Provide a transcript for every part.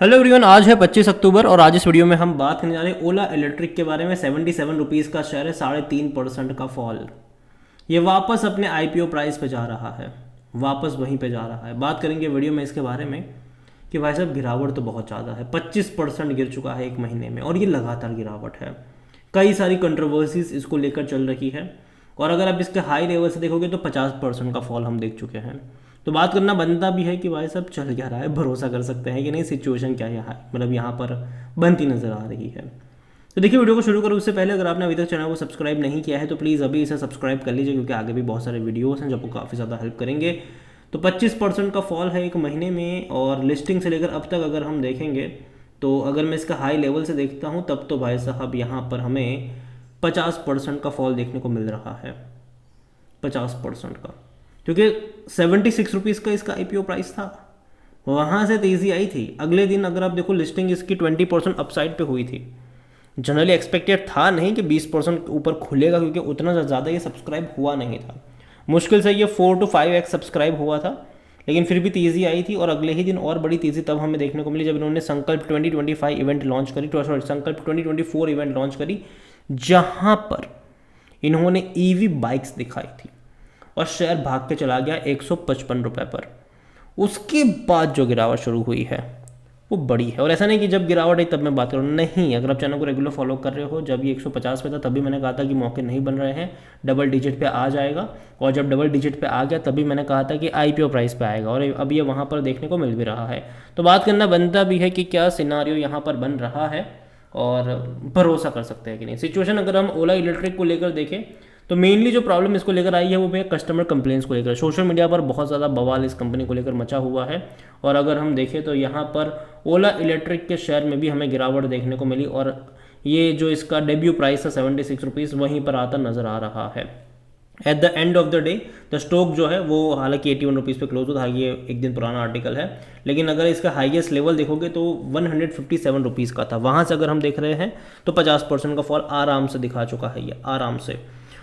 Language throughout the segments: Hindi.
हेलो एवरीवन, आज है 25 अक्टूबर और आज इस वीडियो में हम बात करने जा रहे हैं ओला इलेक्ट्रिक के बारे में। 77 रुपीज़ का शेयर है, 3.5% का फॉल। ये वापस अपने आईपीओ प्राइस पे जा रहा है, वापस वहीं पे जा रहा है। बात करेंगे वीडियो में इसके बारे में कि भाई साहब गिरावट तो बहुत ज़्यादा है। 25% गिर चुका है एक महीने में और ये लगातार गिरावट है। कई सारी कंट्रोवर्सीज इसको लेकर चल रही है और अगर आप इसके हाई लेवल से देखोगे तो 50% का फॉल हम देख चुके हैं। तो बात करना बनता भी है कि भाई साहब चल क्या रहा है, भरोसा कर सकते हैं कि नहीं, सिचुएशन क्या है यहाँ मतलब यहाँ पर बनती नज़र आ रही है। तो देखिए, वीडियो को शुरू करूँ उससे पहले अगर आपने अभी तक चैनल को सब्सक्राइब नहीं किया है तो प्लीज़ अभी इसे सब्सक्राइब कर लीजिए, क्योंकि आगे भी बहुत सारे वीडियोस हैं जो आपको काफ़ी ज़्यादा हेल्प करेंगे। तो 25% का फॉल है एक महीने में, और लिस्टिंग से लेकर अब तक अगर हम देखेंगे तो अगर मैं इसका हाई लेवल से देखता हूँ तब तो भाई साहब यहाँ पर हमें 50% का फॉल देखने को मिल रहा है। 50% का, क्योंकि 76 रुपीज़ का इसका आईपीओ प्राइस था, वहाँ से तेज़ी आई थी। अगले दिन अगर आप देखो लिस्टिंग इसकी 20% अपसाइड पे हुई थी। जनरली एक्सपेक्टेड था नहीं कि 20% ऊपर खुलेगा, क्योंकि उतना ज़्यादा ये सब्सक्राइब हुआ नहीं था। मुश्किल से ये 4 to 5x सब्सक्राइब हुआ था, लेकिन फिर भी तेज़ी आई थी। और अगले ही दिन और बड़ी तेज़ी तब हमें देखने को मिली जब इन्होंने संकल्प 2025 इवेंट लॉन्च करी, सॉरी संकल्प 2024 इवेंट लॉन्च करी, जहाँ पर इन्होंने ईवी बाइक्स दिखाई थी और शेयर भाग के चला गया 155 रुपये पर। उसके बाद जो गिरावट शुरू हुई है वो बड़ी है। और ऐसा नहीं कि जब गिरावट आई तब मैं बात करूँ, नहीं, अगर आप चैनल को रेगुलर फॉलो कर रहे हो, जब ये 150 पे था तभी मैंने कहा था कि मौके नहीं बन रहे हैं, डबल डिजिट पे आ जाएगा। और जब डबल डिजिट पे आ गया तभी मैंने कहा था कि आईपीओ प्राइस पे आएगा, और अब ये वहाँ पर देखने को मिल भी रहा है। तो बात करना बनता भी है कि क्या सिनारियो यहाँ पर बन रहा है और भरोसा कर सकते हैं कि नहीं। सिचुएशन अगर हम ओला इलेक्ट्रिक को लेकर देखें तो मेनली जो प्रॉब्लम इसको लेकर आई है वो भैया कस्टमर कंप्लेंट्स को लेकर। सोशल मीडिया पर बहुत ज़्यादा बवाल इस कंपनी को लेकर मचा हुआ है, और अगर हम देखें तो यहाँ पर ओला इलेक्ट्रिक के शेयर में भी हमें गिरावट देखने को मिली, और ये जो इसका डेब्यू प्राइस है 76 रुपीज़ वहीं पर आता नज़र आ रहा है। At the end of the day the stock जो है वो हालांकि 81 रुपीज़ पे क्लोज हुआ था, ये एक दिन पुराना आर्टिकल है, लेकिन अगर इसका हाईएस्ट लेवल देखोगे तो 157 रुपीज़ का था। वहाँ से अगर हम देख रहे हैं तो 50% का फॉल आराम से दिखा चुका है ये, आराम से।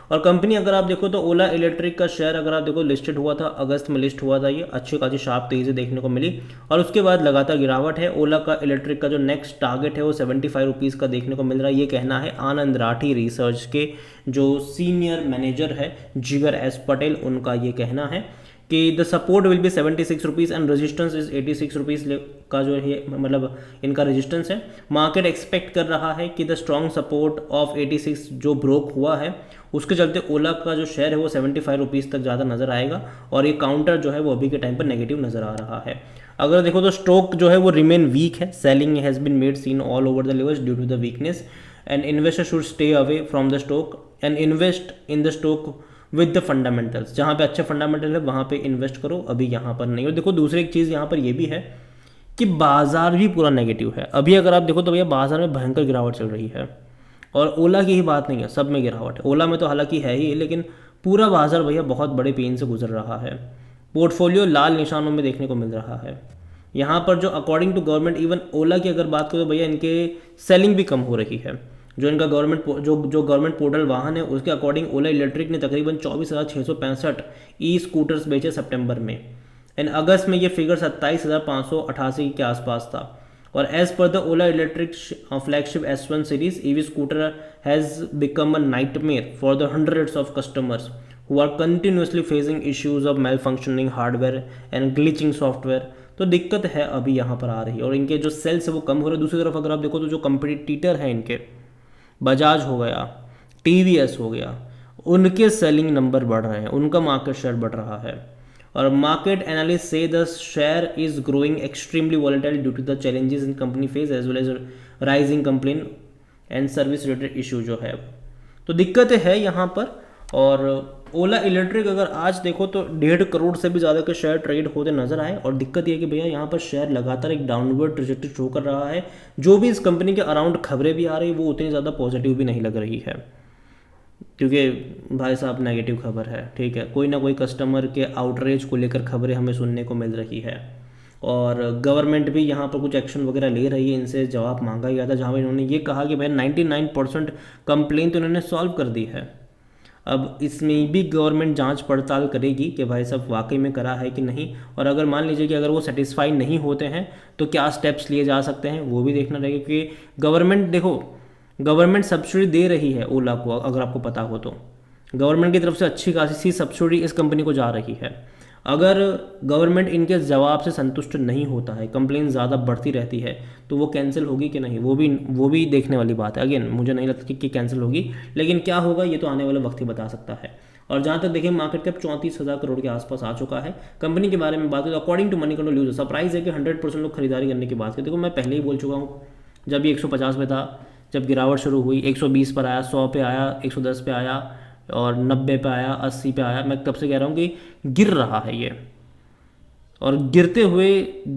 और कंपनी अगर आप देखो तो ओला इलेक्ट्रिक का शेयर अगर आप देखो लिस्टेड हुआ था, अगस्त में लिस्ट हुआ था, ये अच्छी खासी शार्प तेज़ी देखने को मिली, और उसके बाद लगातार गिरावट है। ओला का इलेक्ट्रिक का जो नेक्स्ट टारगेट है वो 75 रुपीज़ का देखने को मिल रहा है। ये कहना है आनंद राठी रिसर्च के जो सीनियर मैनेजर है जिगर एस पटेल, उनका ये कहना है कि the support will be 76 rupees and resistance is 86 rupees का जो है मतलब इनका रेजिस्टेंस है। मार्केट एक्सपेक्ट कर रहा है कि द स्ट्रॉन्ग सपोर्ट ऑफ 86 जो ब्रोक हुआ है उसके चलते ओला का जो शेयर है वो 75 रुपीज़ तक ज़्यादा नज़र आएगा, और ये काउंटर जो है वो अभी के टाइम पर नेगेटिव नज़र आ रहा है। अगर देखो तो स्टॉक जो है वो रिमेन वीक है, selling has been made seen all over the levels due to the weakness, and investor should stay away from the stock and invest in the stock with the fundamentals. जहाँ पे अच्छे फंडामेंटल है वहाँ पे इन्वेस्ट करो, अभी यहाँ पर नहीं। और देखो दूसरी एक चीज़ यहाँ पर ये भी है कि बाजार भी पूरा नेगेटिव है। अभी अगर आप देखो तो भैया बाजार में भयंकर गिरावट चल रही है, और ओला की ही बात नहीं है, सब में गिरावट है। ओला में तो हालांकि है ही, लेकिन पूरा बाजार भैया बहुत बड़े पेन से गुजर रहा है। पोर्टफोलियो लाल निशानों में देखने को मिल रहा है यहाँ पर। जो अकॉर्डिंग टू गवर्नमेंट, इवन ओला की अगर बात करो तो भैया इनके सेलिंग भी कम हो रही है। जो इनका गवर्नमेंट जो गवर्नमेंट पोर्टल वाहन है उसके अकॉर्डिंग ओला इलेक्ट्रिक ने तकरीबन 24,665 ई स्कूटर्स बेचे सितंबर में, एंड अगस्त में ये फिगर 27,588 के आसपास था। और as per the Ola Electric flagship S1 series EV scooter has become a nightmare for the hundreds of customers who are continuously facing issues of malfunctioning hardware and glitching software. तो दिक्कत है अभी यहाँ पर आ रही है, और इनके जो सेल्स है वो कम हो रहे हैं। दूसरी तरफ अगर आप देखो तो जो कंपटीटर है इनके, बजाज हो गया, TVS हो गया, उनके सेलिंग नंबर बढ़ रहे हैं, उनका मार्केट शेयर बढ़ रहा है। और market analyst say the share is growing extremely volatile due to the challenges in company face as well as rising complain and service related issue जो है। तो दिक्कतें है यहाँ पर। और ओला इलेक्ट्रिक अगर आज देखो तो 1.5 करोड़ से भी ज़्यादा के शेयर ट्रेड होते नजर आए, और दिक्कत ये है कि भैया यहाँ पर शेयर लगातार एक डाउनवर्ड ट्रेजेक्टरी शो कर रहा है। जो भी इस कंपनी के अराउंड खबरें भी आ रही वो उतनी ज़्यादा पॉजिटिव भी नहीं लग रही है, क्योंकि भाई साहब नेगेटिव खबर है, ठीक है। कोई ना कोई कस्टमर के आउटरीच को लेकर खबरें हमें सुनने को मिल रही है, और गवर्नमेंट भी यहाँ पर कुछ एक्शन वगैरह ले रही है। इनसे जवाब मांगा गया था जहाँ इन्होंने ये कहा कि भाई 99% कंप्लेन तो इन्होंने सॉल्व कर दी है। अब इसमें भी गवर्नमेंट जांच पड़ताल करेगी कि भाई साहब वाकई में करा है कि नहीं, और अगर मान लीजिए कि अगर वो सेटिस्फाई नहीं होते हैं तो क्या स्टेप्स लिए जा सकते हैं वो भी देखना रहेगा। क्योंकि गवर्नमेंट देखो, गवर्नमेंट सब्सिडी दे रही है ओला को, अगर आपको पता हो तो गवर्नमेंट की तरफ से अच्छी खासी सब्सिडी इस कंपनी को जा रही है। अगर गवर्नमेंट इनके जवाब से संतुष्ट नहीं होता है, कंप्लेन ज़्यादा बढ़ती रहती है, तो वो कैंसिल होगी कि नहीं, वो भी देखने वाली बात है। अगेन मुझे नहीं लगता कि कैंसिल होगी, लेकिन क्या होगा ये तो आने वाला वक्त ही बता सकता है। और जहाँ तक देखिए मार्केट कैप 34,000 करोड़ के आसपास आ चुका है। कंपनी के बारे में बात करें तो according to Moneycontrol news surprise है कि 100% लोग खरीदारी करने की बात करते। देखो मैं पहले ही बोल चुका हूँ, जब ये 150 पे था, जब गिरावट शुरू हुई 120 पर आया, 100 पे आया, 110 पे आया और 90 पे आया, 80 पे आया, मैं कब से कह रहा हूँ कि गिर रहा है ये, और गिरते हुए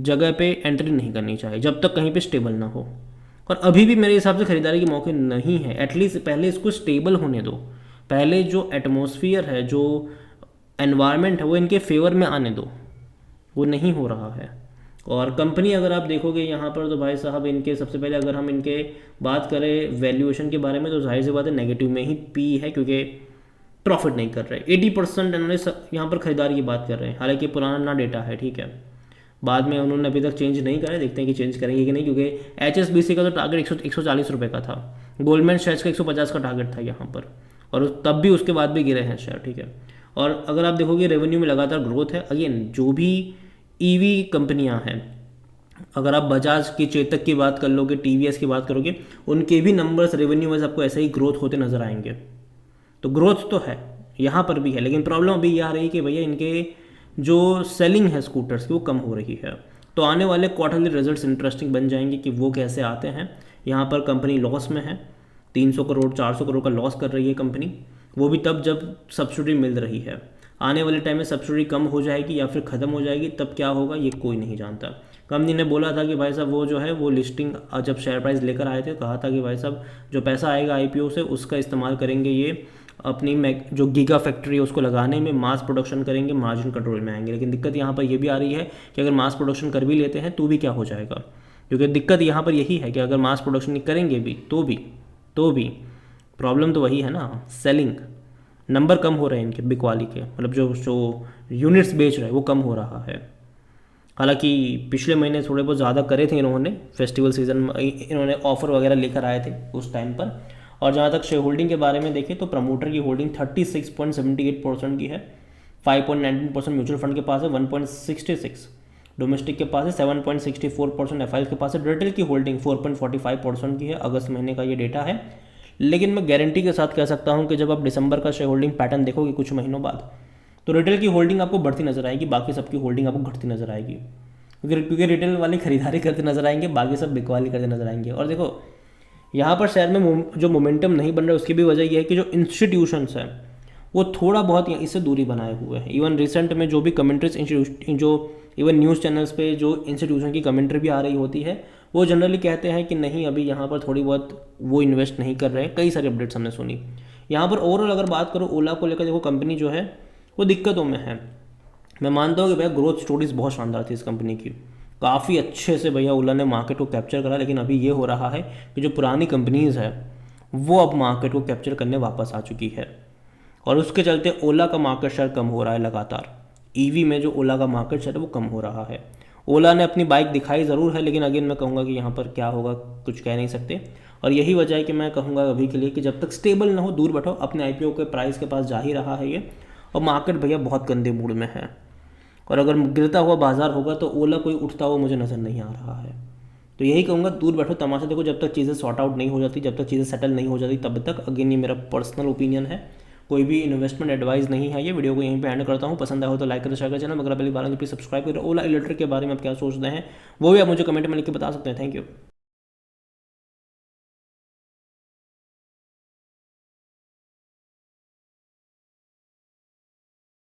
जगह पे एंट्री नहीं करनी चाहिए जब तक कहीं पे स्टेबल ना हो। और अभी भी मेरे हिसाब से खरीदारी के मौके नहीं है, एटलीस्ट पहले इसको स्टेबल होने दो, पहले जो एटमॉस्फेयर है, जो एनवायरनमेंट है वो इनके फेवर में आने दो, वो नहीं हो रहा है। और कंपनी अगर आप देखोगे यहाँ पर तो भाई साहब इनके सबसे पहले अगर हम इनके बात करें वैल्यूएशन के बारे में तो जाहिर सी बात है नेगेटिव में ही पी है, क्योंकि प्रॉफिट नहीं कर रहे। 80% एनालिस्ट यहाँ पर खरीदारी की बात कर रहे हैं, हालांकि पुराना डेटा है, ठीक है, बाद में उन्होंने अभी तक चेंज नहीं करा, देखते हैं कि चेंज करेंगे कि नहीं, क्योंकि HSBC का तो टारगेट 140 रुपये का था, गोल्डमैन शेयर्स का 150 का टारगेट था यहाँ पर, और तब भी उसके बाद भी गिरे हैं शेयर, ठीक है। और अगर आप देखोगे रेवेन्यू में लगातार ग्रोथ है। अगेन जो भी ईवी कंपनियां हैं, अगर आप बजाज की, चेतक की बात कर लोगे, TVS की बात करोगे, उनके भी नंबर्स रेवेन्यू में आपको ऐसे ही ग्रोथ होते नजर आएंगे। तो ग्रोथ तो है, यहाँ पर भी है, लेकिन प्रॉब्लम अभी यह आ रही है कि भैया इनके जो सेलिंग है स्कूटर्स की वो कम हो रही है। तो आने वाले क्वार्टरली रिजल्ट्स इंटरेस्टिंग बन जाएंगे कि वो कैसे आते हैं। यहाँ पर कंपनी लॉस में है, 300 करोड़ 400 करोड़ का लॉस कर रही है कंपनी, वो भी तब जब सब्सिडी मिल रही है। आने वाले टाइम में सब्सिडी कम हो जाएगी या फिर ख़त्म हो जाएगी, तब क्या होगा ये कोई नहीं जानता। कंपनी ने बोला था कि भाई साहब वो जो है वो लिस्टिंग जब शेयर प्राइस लेकर आए थे, कहा था कि भाई साहब जो पैसा आएगा IPO से उसका इस्तेमाल करेंगे ये अपनी जो गीगा फैक्ट्री है उसको लगाने में, मास प्रोडक्शन करेंगे, मार्जिन कंट्रोल में आएंगे। लेकिन दिक्कत यहाँ पर ये भी आ रही है कि अगर मास प्रोडक्शन कर भी लेते हैं तो भी क्या हो जाएगा, क्योंकि दिक्कत यहाँ पर यही है कि अगर मास प्रोडक्शन करेंगे भी तो भी प्रॉब्लम तो वही है ना, सेलिंग नंबर कम हो रहे हैं इनके, बिकवाली के, मतलब जो यूनिट्स बेच रहे हैं वो कम हो रहा है। हालांकि पिछले महीने थोड़े बहुत ज़्यादा करे थे इन्होंने, फेस्टिवल सीजन में इन्होंने ऑफर वगैरह लेकर आए थे उस टाइम पर। और जहाँ तक शेयर होल्डिंग के बारे में देखें तो प्रमोटर की होल्डिंग 36.78% की है, 5.19% म्यूचुअल फंड के पास है, 1.66 डोमेस्टिक के पास है, 7.64% FIs के पास है। रिटेल की होल्डिंग 4.45% की है, अगस्त महीने का ये डेटा है। लेकिन मैं गारंटी के साथ कह सकता हूं कि जब आप दिसंबर का शेयर होल्डिंग पैटर्न देखोगे कुछ महीनों बाद, तो रिटेल की होल्डिंग आपको बढ़ती नजर आएगी, बाकी सबकी होल्डिंग आपको घटती नजर आएगी, क्योंकि रिटेल वाले खरीदारी करते नजर आएंगे, बाकी सब बिकवाली करते नजर आएंगे। और देखो यहाँ पर शेयर में जो मोमेंटम नहीं बन रहा है उसकी भी वजह यह है कि जो इंस्टीट्यूशंस हैं वो थोड़ा बहुत इससे दूरी बनाए हुए हैं। इवन रिसेंट में जो भी कमेंट्रीज जो इवन न्यूज़ चैनल्स पे जो इंस्टीट्यूशन की कमेंट्री भी आ रही होती है, वो जनरली कहते हैं कि नहीं अभी यहाँ पर थोड़ी बहुत वो इन्वेस्ट नहीं कर रहे हैं। कई सारी अपडेट्स हमने सुनी। यहाँ पर ओवरऑल अगर बात करो ओला को लेकर, देखो कंपनी जो है वो दिक्कतों में है। मैं मानता हूँ कि भैया ग्रोथ स्टोरीज बहुत शानदार थी इस कंपनी की, काफ़ी अच्छे से भैया ओला ने मार्केट को कैप्चर करा। लेकिन अभी ये हो रहा है कि जो पुरानी कंपनीज़ है वो अब मार्केट को कैप्चर करने वापस आ चुकी है, और उसके चलते ओला का मार्केट शेयर कम हो रहा है लगातार। ईवी में जो ओला का मार्केट शेयर है वो कम हो रहा है। ओला ने अपनी बाइक दिखाई ज़रूर है, लेकिन अगेन मैं कहूँगा कि यहाँ पर क्या होगा कुछ कह नहीं सकते। और यही वजह है कि मैं कहूँगा अभी के लिए कि जब तक स्टेबल ना हो दूर बैठो। अपने IPO के प्राइस के पास जा ही रहा है ये, और मार्केट भैया बहुत गंदे मूड में है। और अगर गिरता हुआ बाजार होगा तो ओला कोई उठता हुआ मुझे नज़र नहीं आ रहा है। तो यही कहूँगा दूर बैठो, तमाशा देखो। जब तक चीज़ें सॉर्ट आउट नहीं हो जाती, जब तक चीज़ें सेटल नहीं हो जाती, तब तक। अगेन ये मेरा पर्सनल ओपिनियन है, कोई भी इन्वेस्टमेंट एडवाइस नहीं है। ये वीडियो को यहीं पे एंड करता हूँ। पसंद आया हो तो लाइक करें, शेयर करें चैनल। अगर पहली बार प्लीज सब्सक्राइब करें। ओला इलेक्ट्रिक के बारे में आप क्या सोचते हैं वो भी आप मुझे कमेंट में लिख के बता सकते हैं। Thank you.